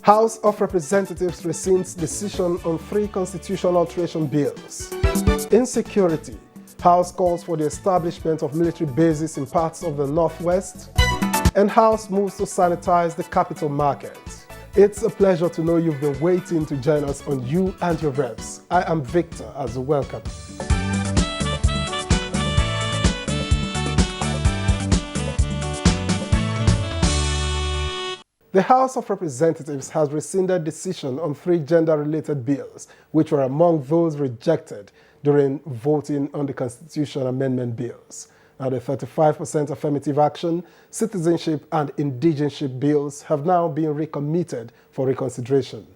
House of Representatives rescinds decision on 3 constitutional alteration bills. Insecurity. House calls for the establishment of military bases in parts of the Northwest. And House moves to sanitize the capital market. It's a pleasure to know you've been waiting to join us on You and Your Reps. I am Victor as a welcome. The House of Representatives has rescinded decision on 3 gender-related bills, which were among those rejected during voting on the Constitution Amendment bills. Now, the 35% affirmative action, citizenship, and indigenship bills have now been recommitted for reconsideration.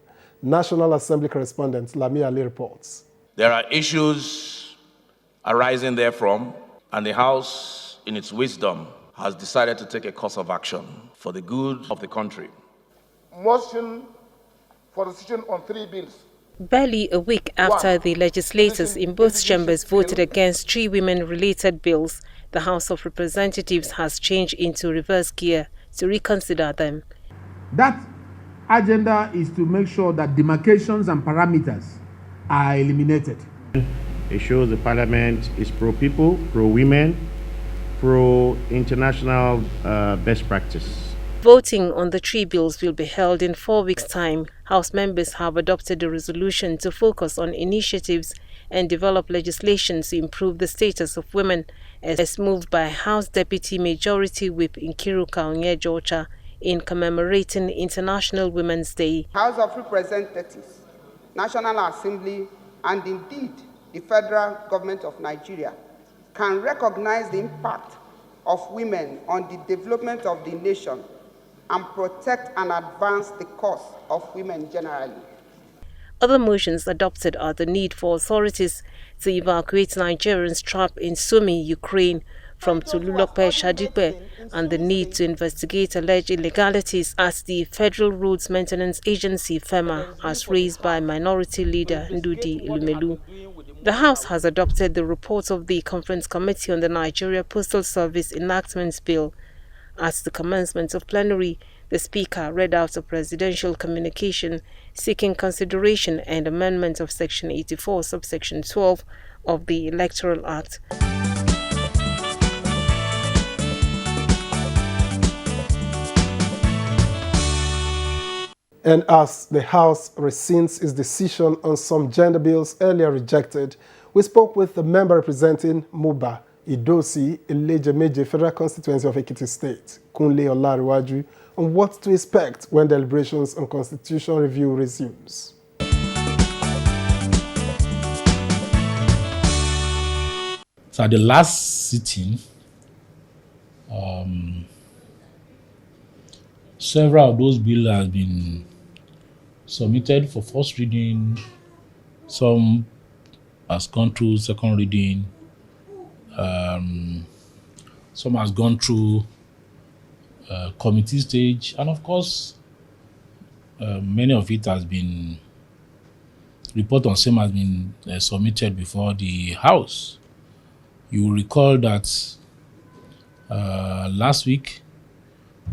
National Assembly correspondent Lami Ali reports. There are issues arising therefrom, and the House, in its wisdom, has decided to take a course of action for the good of the country. Motion for decision on 3 bills. Barely a week after the legislators in both chambers voted against 3 women-related bills, the House of Representatives has changed into reverse gear to reconsider them. That agenda is to make sure that demarcations and parameters are eliminated. It shows the parliament is pro-people, pro-women, pro-international best practice. Voting on the 3 bills will be held in 4 weeks' time. House members have adopted a resolution to focus on initiatives and develop legislation to improve the status of women, as moved by House Deputy Majority Whip Nkiru Onyejocha in commemorating International Women's Day. House of Representatives, National Assembly, and indeed the federal government of Nigeria can recognize the impact of women on the development of the nation and protect and advance the cause of women generally. Other motions adopted are the need for authorities to evacuate Nigerians trapped in Sumy, Ukraine, from Tululope, Shadipe, and the need to investigate alleged illegalities at the Federal Roads Maintenance Agency, FEMA, as raised by Minority Leader Ndudi Ilumelu. The House has adopted the report of the Conference Committee on the Nigeria Postal Service Enactments Bill. At the commencement of plenary, the Speaker read out a presidential communication seeking consideration and amendment of Section 84, subsection 12 of the Electoral Act. And as the House rescinds its decision on some gender bills earlier rejected, we spoke with the member representing Muba, Idosi, Ileje-Meje Federal Constituency of Ekiti State, Kunle Olariwaju, on what to expect when deliberations on constitutional review resumes. So at the last sitting, several of those bills have been submitted for first reading. Some has gone through second reading. Some has gone through committee stage, and of course, many of it has been report on same has been submitted before the House. You will recall that last week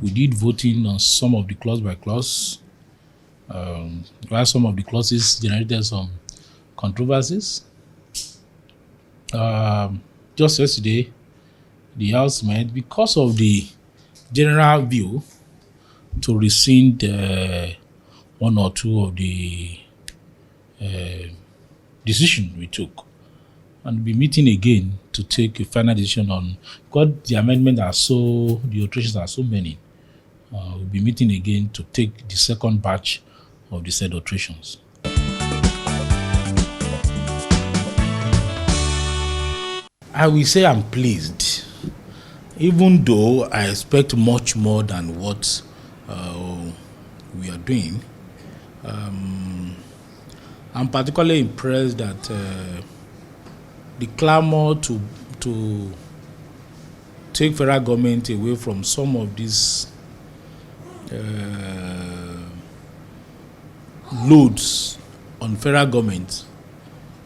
we did voting on some of the clause by clause, while some of the clauses generated some controversies. Just yesterday, the House met, because of the general view, to rescind one or two of the decision we took, and be meeting again to take a final decision on, because the amendments are the alterations are so many. We'll be meeting again to take the second batch of the said alterations. I will say I'm pleased, even though I expect much more than what we are doing. I'm particularly impressed that the clamor to take federal government away from some of these loads on federal government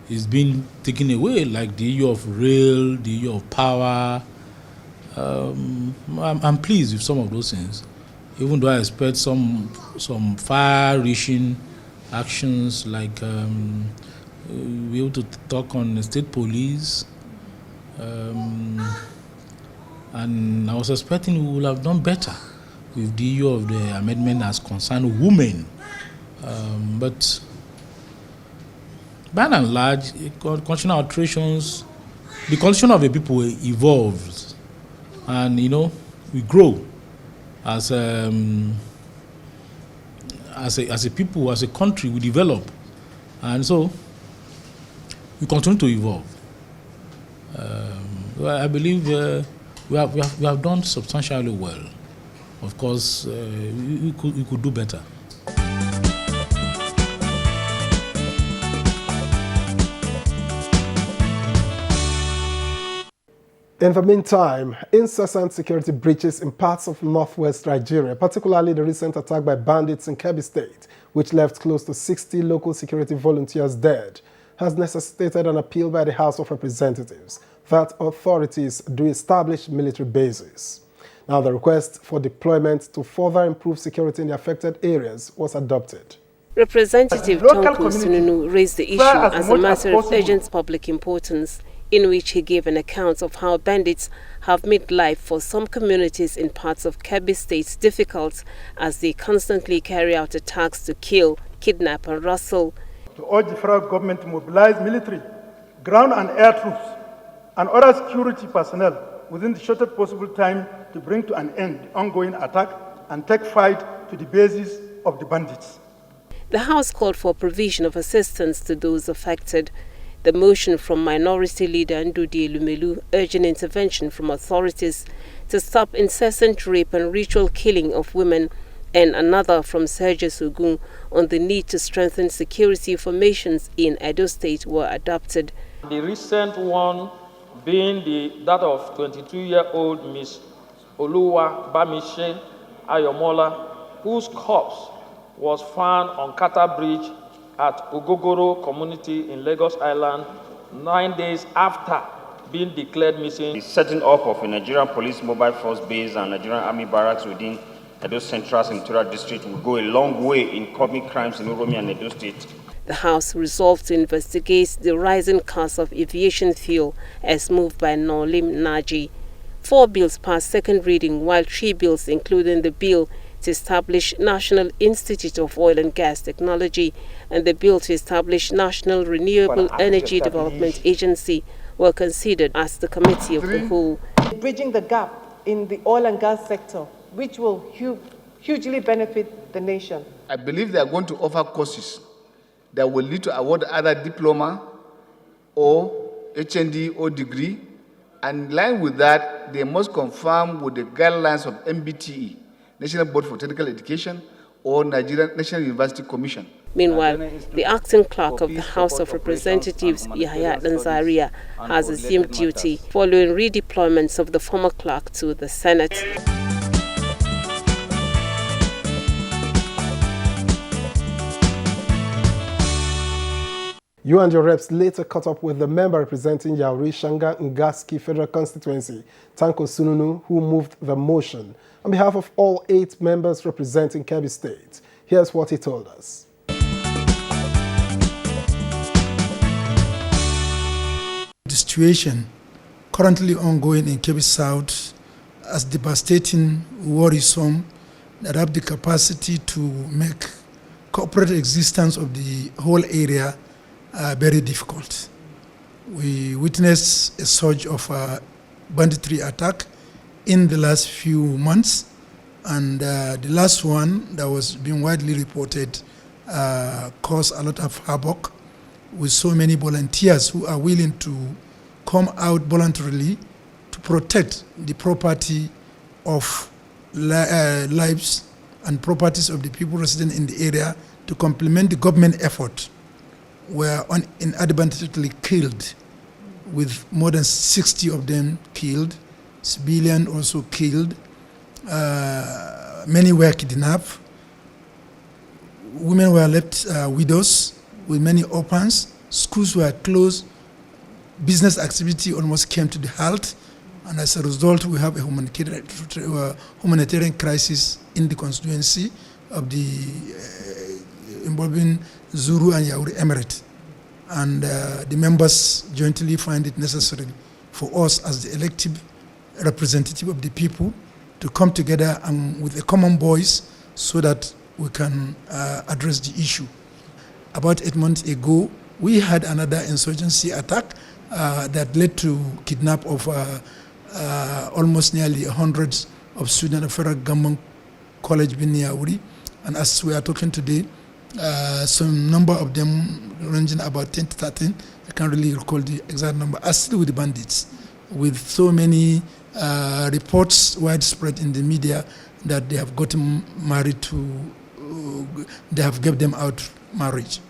is being taken away, like the issue of rail, the issue of power. I'm pleased with some of those things. even though I expect some far-reaching actions like be able to talk on the state police, and I was expecting we would have done better with the issue of the amendment as concerned women. But by and large, constitutional alterations, the condition of the people evolves, and we grow as a people, as a country, we develop, and so we continue to evolve. I believe we have done substantially well. Of course, we could do better. In the meantime, incessant security breaches in parts of northwest Nigeria, particularly the recent attack by bandits in Kebbi State, which left close to 60 local security volunteers dead, has necessitated an appeal by the House of Representatives that authorities do establish military bases. Now, the request for deployment to further improve security in the affected areas was adopted. Representative Tonko Sununu raised the issue as a matter of urgent public importance, in which he gave an account of how bandits have made life for some communities in parts of Kebbi State difficult as they constantly carry out attacks to kill, kidnap and rustle. To urge the federal government to mobilize military, ground and air troops, and other security personnel within the shortest possible time to bring to an end the ongoing attack and take fight to the bases of the bandits. The House called for provision of assistance to those affected. The motion from Minority Leader Ndudi Elumelu urging intervention from authorities to stop incessant rape and ritual killing of women, and another from Sergio Sugun on the need to strengthen security formations in Edo State were adopted. The recent one being that of 22-year-old Miss Oluwa Bamishe Ayomola, whose corpse was found on Kata Bridge at Ogogoro community in Lagos Island 9 days after being declared missing. The setting up of a Nigerian police mobile force base and Nigerian army barracks within Edo Central Senatorial District will go a long way in curbing crimes in Oromi and Edo State. The House resolved to investigate the rising cost of aviation fuel as moved by Nolim Naji. 4 bills passed second reading, while 3 bills, including the bill to establish National Institute of Oil and Gas Technology and the bill to establish National Renewable Energy Development Agency, were considered as the committee of the whole. Bridging the gap in the oil and gas sector, which will hugely benefit the nation. I believe they are going to offer courses that will lead to award either diploma or HND or degree, and in line with that, they must conform with the guidelines of MBTE, National Board for Technical Education, or Nigerian National University Commission. Meanwhile, the acting clerk of the House of Representatives, Yahya Danzaria, has assumed duty following redeployments of the former clerk to the Senate. You and your reps later caught up with the member representing Yauri Shanga Ngaski Federal Constituency, Tanko Sununu, who moved the motion on behalf of all 8 members representing Kebbi State. Here's what he told us. The situation currently ongoing in Kebbi South as devastating, worrisome, that have the capacity to make corporate existence of the whole area very difficult. We witnessed a surge of banditry attack in the last few months, and the last one that was being widely reported caused a lot of havoc with so many volunteers who are willing to come out voluntarily to protect the property of lives and properties of the people resident in the area to complement the government effort, were inadvertently killed, with more than 60 of them killed, civilians also killed, many were kidnapped, women were left widows with many orphans, schools were closed, business activity almost came to the halt, And as a result, we have a humanitarian crisis in the constituency of the involving Zuru and Yauri Emirate. And the members jointly find it necessary for us as the elected representative of the people to come together and with a common voice so that we can address the issue. About 8 months ago, we had another insurgency attack that led to kidnap of almost nearly 100 of students of federal government college in Yauri. And as we are talking today, some number of them ranging about 10 to 13, I can't really recall the exact number, are still with the bandits, with so many reports widespread in the media that they have gotten married to, they have given them out marriage.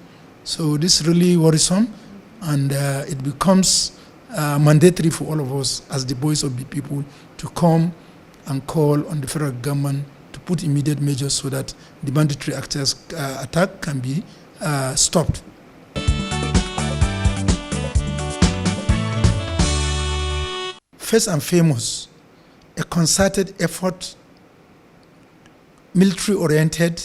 So this is really worrisome, and it becomes mandatory for all of us as the voice of the people to come and call on the federal government to put immediate measures so that the banditry attack can be stopped. First and foremost, a concerted effort, military-oriented,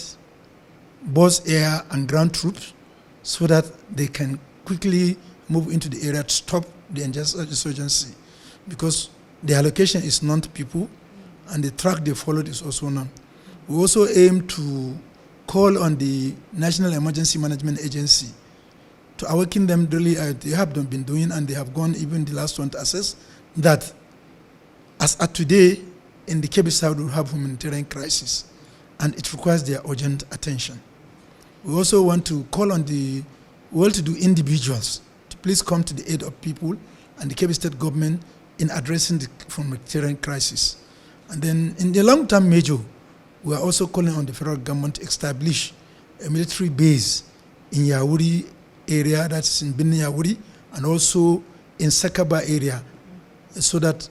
both air and ground troops, so that they can quickly move into the area to stop the insurgency, because the allocation is known to people and the track they followed is also known. We also aim to call on the National Emergency Management Agency to awaken them really, they have been doing, and they have gone even the last one to assess that as at today in the Kebbi South we have humanitarian crisis and it requires their urgent attention. We also want to call on the well-to-do individuals to please come to the aid of people and the Kebbi State government in addressing the humanitarian crisis. And then in the long-term measure, we are also calling on the federal government to establish a military base in Yauri area, that's in Bini Yauri, and also in Sakaba area, so that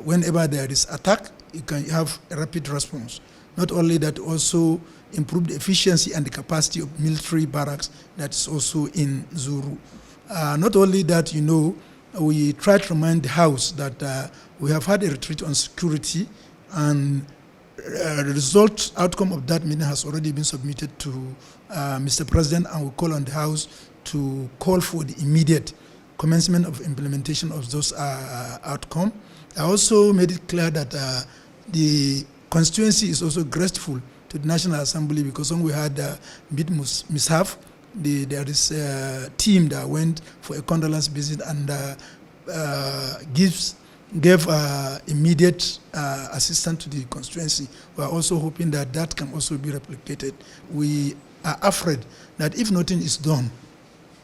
whenever there is attack, you can have a rapid response. Not only that, also improve the efficiency and the capacity of military barracks that is also in Zuru. Not only that, we try to remind the House that we have had a retreat on security, and the outcome of that meeting has already been submitted to Mr. President, and we call on the House to call for the immediate commencement of implementation of those outcomes. I also made it clear that the constituency is also grateful to the National Assembly, because when we had bid mishap, there is a team that went for a condolence visit and gave immediate assistance to the constituency. We are also hoping that that can also be replicated. We are afraid that if nothing is done,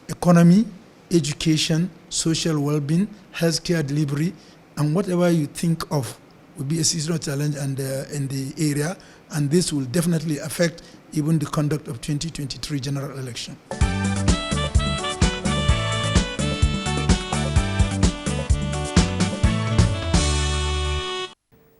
economy, education, social well-being, healthcare delivery, and whatever you think of will be a seasonal challenge in the area, and this will definitely affect even the conduct of 2023 general election.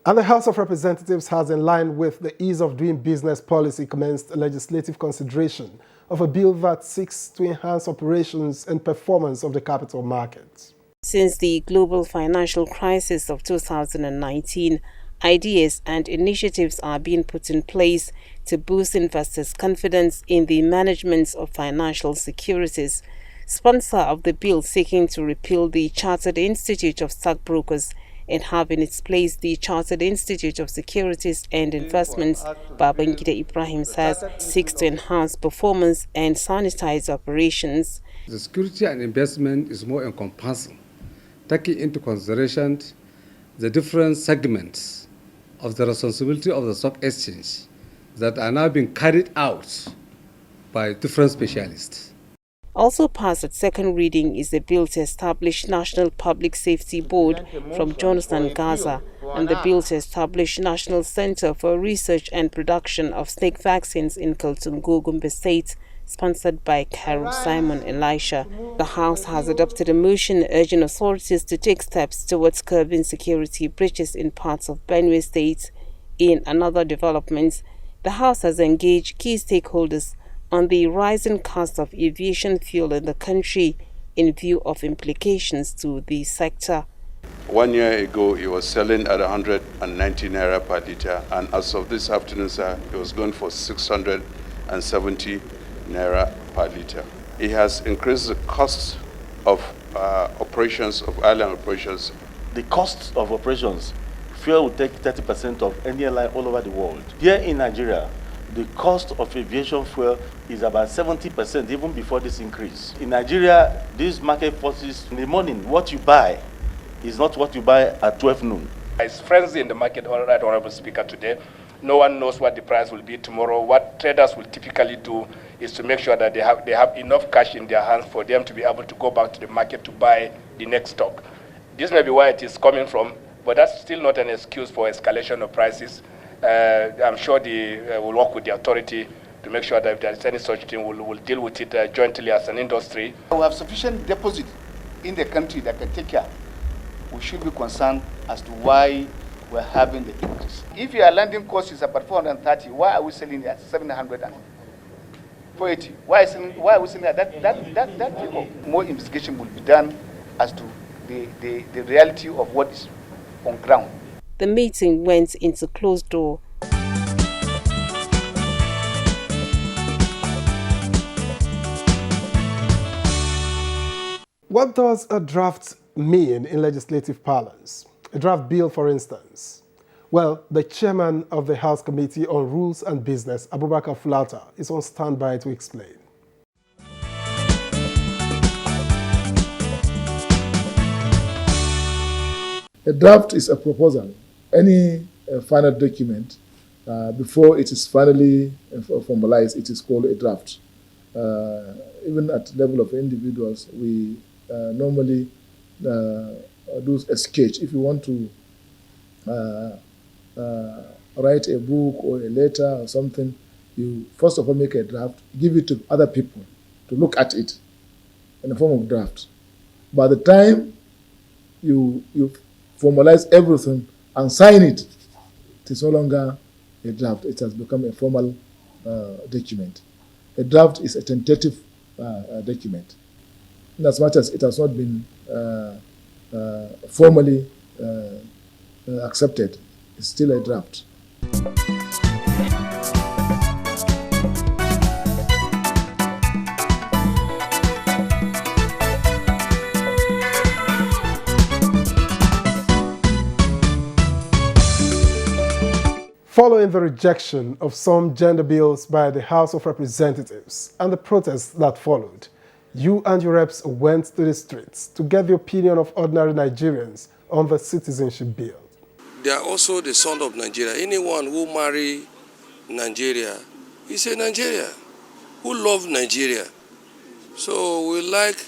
And the House of Representatives has, in line with the ease of doing business policy, commenced legislative consideration of a bill that seeks to enhance operations and performance of the capital market. Since the global financial crisis of 2019, ideas and initiatives are being put in place to boost investors' confidence in the management of financial securities. Sponsor of the bill seeking to repeal the Chartered Institute of Stockbrokers and have in its place the Chartered Institute of Securities and Investments, Babangida Ibrahim says, seeks to enhance performance and sanitize operations. The security and investment is more encompassing, taking into consideration the different segments of the responsibility of the stock exchange that are now being carried out by different specialists. Also passed at second reading is the bill to establish National Public Safety Board from Jonathan Gaza and the bill to establish National Center for Research and Production of Snake Vaccines in Kaltungo, Gombe State, sponsored by Carol Simon Elisha. The House has adopted a motion urging authorities to take steps towards curbing security breaches in parts of Benue State. In another development, the House has engaged key stakeholders on the rising cost of aviation fuel in the country in view of implications to the sector. 1 year ago, it was selling at 190 naira per liter, and as of this afternoon, sir, it was going for 670 naira per liter. It has increased the cost of operations, of airline operations. The cost of operations, fuel will take 30% of any airline all over the world. Here in Nigeria, the cost of aviation fuel is about 70% even before this increase. In Nigeria, this market forces in the morning, what you buy is not what you buy at 12 noon. It's frenzy in the market, all right, Honorable Speaker, today. No one knows what the price will be tomorrow. What traders will typically do is to make sure that they have enough cash in their hands for them to be able to go back to the market to buy the next stock. This may be where it is coming from, but that's still not an excuse for escalation of prices. I'm sure they will work with the authority to make sure that if there is any such thing, we'll deal with it jointly as an industry. We have sufficient deposit in the country that can take care. We should be concerned as to why we're having the increase. If your landing cost is about 430, why are we selling at 740? Why are we selling at that figure? More investigation will be done as to the reality of what is on ground. The meeting went into closed door. What does a draft mean in legislative parlance? A draft bill, for instance. Well, the chairman of the House Committee on Rules and Business, Abubakar Fulata, is on standby to explain. A draft is a proposal. Any final document, before it is finally formalized, it is called a draft. Even at the level of individuals, we normally do a sketch. If you want to write a book or a letter or something, you first of all make a draft, give it to other people to look at it in the form of draft. By the time you formalize everything and sign it, it is no longer a draft. It has become a formal document. A draft is a tentative document. In as much as it has not been formally accepted, it's still a draft. Following the rejection of some gender bills by the House of Representatives and the protests that followed, you and your reps went to the streets to get the opinion of ordinary Nigerians on the citizenship bill. They are also the son of Nigeria. Anyone who marry Nigeria is a Nigerian who love Nigeria. So we like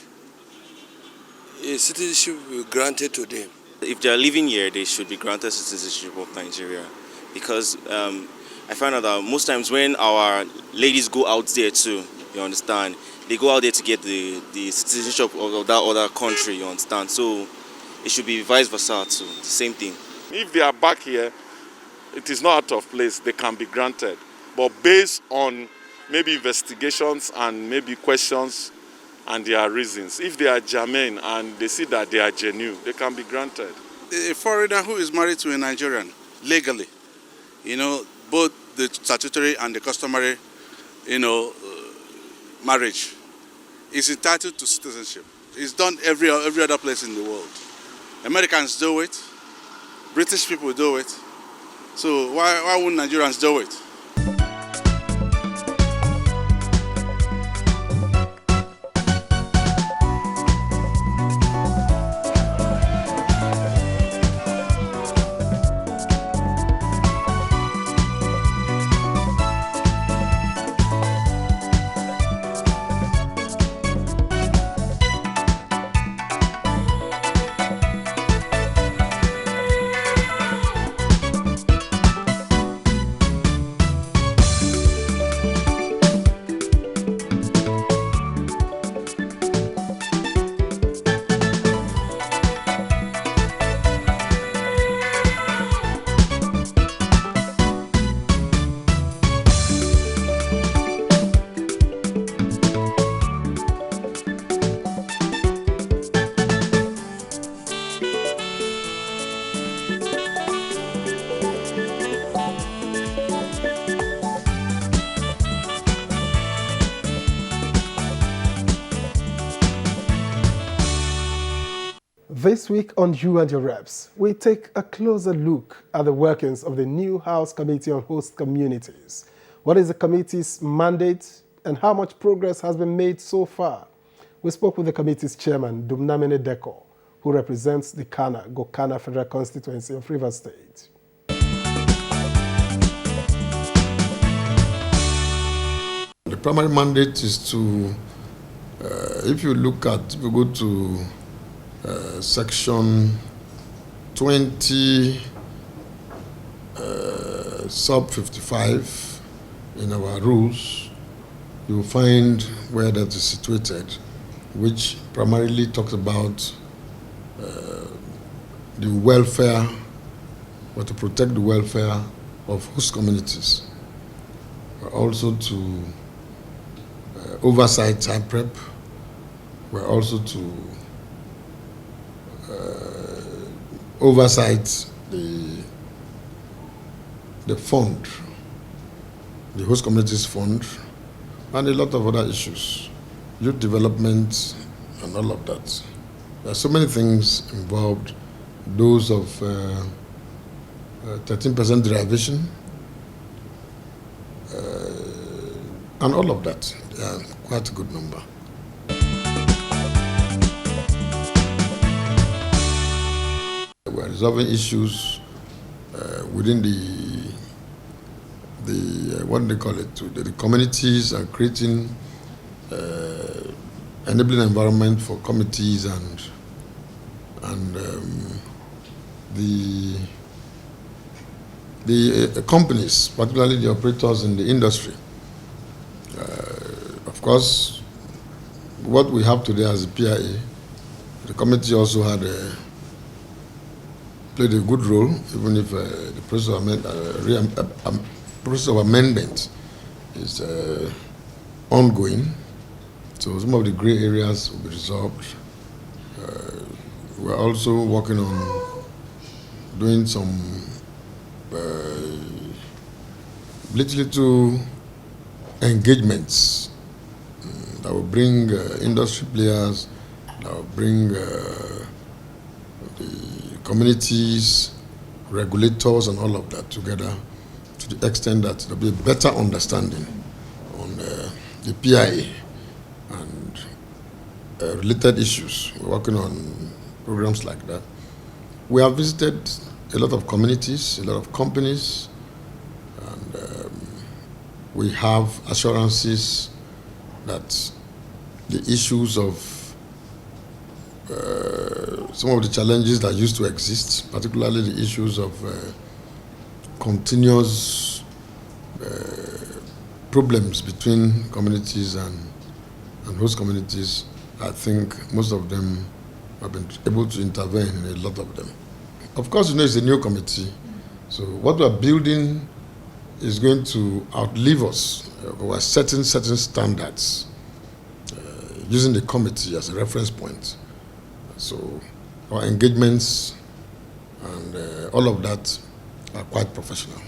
a citizenship granted to them. If they are living here, they should be granted citizenship of Nigeria. Because I find out that most times when our ladies go out there too, you understand, they go out there to get the citizenship of that other country, you understand. So it should be vice versa too, the same thing. If they are back here, it is not out of place, they can be granted. But based on maybe investigations and maybe questions and their reasons, if they are germane and they see that they are genuine, they can be granted. A foreigner who is married to a Nigerian, legally, both the statutory and the customary, marriage, is entitled to citizenship. It's done every other place in the world. Americans do it. British people do it. So why wouldn't Nigerians do it? This week on You and Your Reps, we take a closer look at the workings of the new House Committee on Host Communities. What is the committee's mandate and how much progress has been made so far? We spoke with the committee's chairman, Dumnamene Deko, who represents the Gokana Federal Constituency of Rivers State. The primary mandate is to, if you go to section 20 sub 55 in our rules, you will find where that is situated, which primarily talks about the welfare, or to protect the welfare of host communities, also to oversight time prep, we're also to oversight the fund, the host communities fund, and a lot of other issues, youth development and all of that. There are so many things involved, those of 13% derivation, and all of that. They are quite a good number. We're resolving issues within the what do they call it? The communities are creating enabling environment for committees and the companies, particularly the operators in the industry. Of course, what we have today as a PIA, the committee also had played a good role, even if the process of amendment is ongoing. So some of the gray areas will be resolved. We're also working on doing some little engagements that will bring industry players, that will bring the communities, regulators, and all of that together to the extent that there will be a better understanding on the PIA and related issues. We're working on programs like that. We have visited a lot of communities, a lot of companies, and we have assurances that the issues of some of the challenges that used to exist, particularly the issues of continuous problems between communities and host communities, I think most of them have been able to intervene in a lot of them. Of course, it's a new committee, so what we're building is going to outlive us. We're setting certain standards using the committee as a reference point. So our engagements and all of that are quite professional.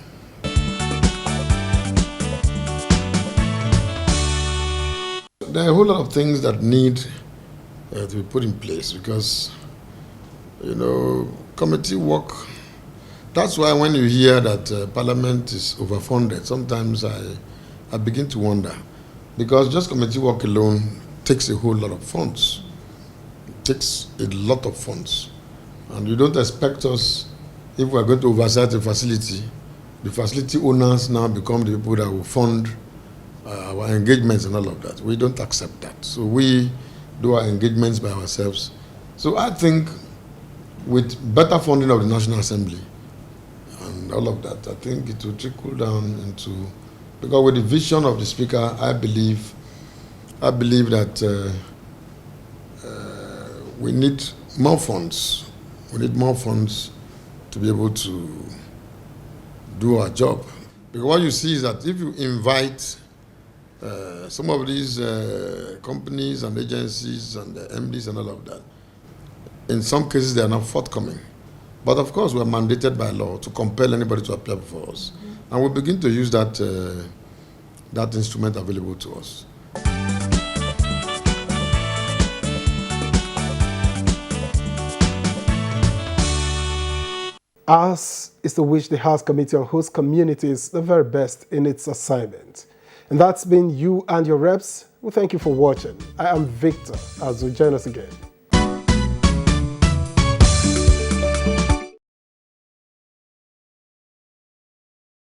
There are a whole lot of things that need to be put in place because, committee work, that's why when you hear that Parliament is overfunded, sometimes I begin to wonder, because just committee work alone takes a whole lot of funds. It takes a lot of funds. And you don't expect us, if we're going to oversight a facility, the facility owners now become the people that will fund our engagements and all of that. We don't accept that. So we do our engagements by ourselves. So I think with better funding of the National Assembly and all of that, I think it will trickle down into, because with the vision of the Speaker, I believe that we need more funds. We need more funds to be able to do our job. Because what you see is that if you invite some of these companies and agencies and the MDs and all of that, in some cases they are not forthcoming. But of course, we are mandated by law to compel anybody to appear before us. And we begin to use that instrument available to us. Ours is to wish the House Committee on Host Communities the very best in its assignment. And that's been You and Your Reps. We thank you for watching. I am Victor. As we join us again.